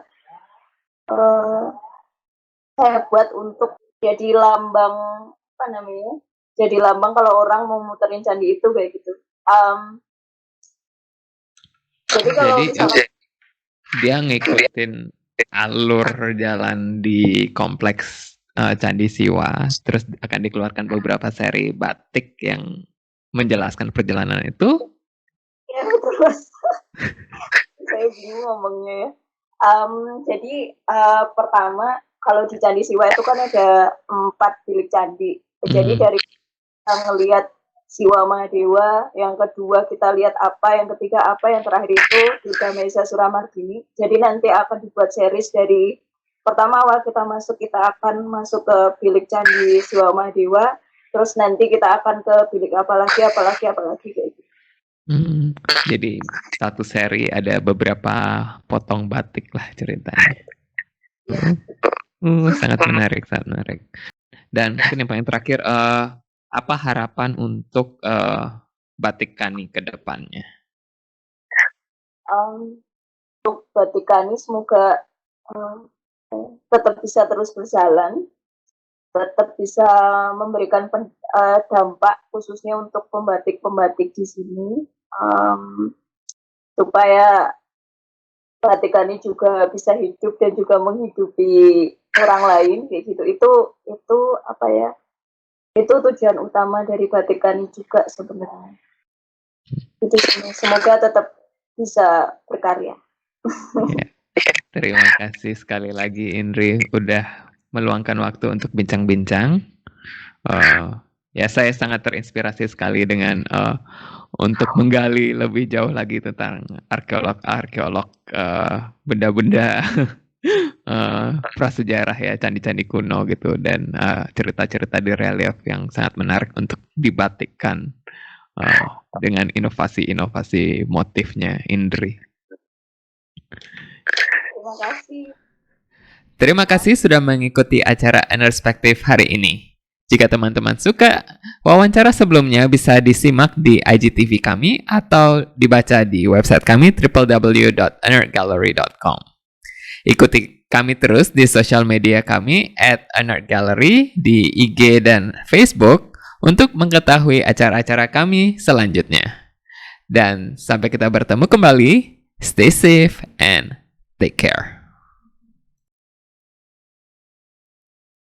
untuk jadi lambang apa namanya? Jadi lambang kalau orang mau muterin candi itu kayak gitu. Jadi kalau misalnya dia ngikutin alur jalan di kompleks Candi Siwa, terus akan dikeluarkan beberapa seri batik yang menjelaskan perjalanan itu. Ya terus saya bingung ngomongnya ya. Jadi pertama kalau di Candi Siwa itu kan ada 4 bilik candi. Jadi dari kita ngelihat Siwa Mahadewa, yang kedua kita lihat apa, yang ketiga apa, yang terakhir itu Durga Mesa Suramardini. Jadi nanti akan dibuat series dari pertama awal kita akan masuk ke bilik Candi Siwa Mahadewa, terus nanti kita akan ke bilik apalagi kayak gitu. Jadi satu seri ada beberapa potong batik lah ceritanya. Sangat menarik. Dan mungkin yang paling terakhir, apa harapan untuk Batik Kani ke depannya? Untuk Batik Kani semoga tetap bisa terus berjalan, tetap bisa memberikan dampak khususnya untuk pembatik-pembatik di sini, supaya Batik Kani juga bisa hidup dan juga menghidupi orang lain kayak gitu. Itu apa ya? Itu tujuan utama dari Batik Kani juga sebenarnya. Itu semoga tetap bisa berkarya. Terima kasih sekali lagi Indri udah meluangkan waktu untuk bincang-bincang. Ya saya sangat terinspirasi sekali dengan untuk menggali lebih jauh lagi tentang arkeolog benda-benda prasejarah ya, candi-candi kuno gitu, dan cerita-cerita di relief yang sangat menarik untuk dibatikkan dengan inovasi-inovasi motifnya Indri. Terima kasih. Terima kasih sudah mengikuti acara Perspektif hari ini. Jika teman-teman suka, wawancara sebelumnya bisa disimak di IGTV kami atau dibaca di website kami www.unertgallery.com. Ikuti kami terus di sosial media kami @unertgallery di IG dan Facebook untuk mengetahui acara-acara kami selanjutnya. Dan sampai kita bertemu kembali, stay safe and take care.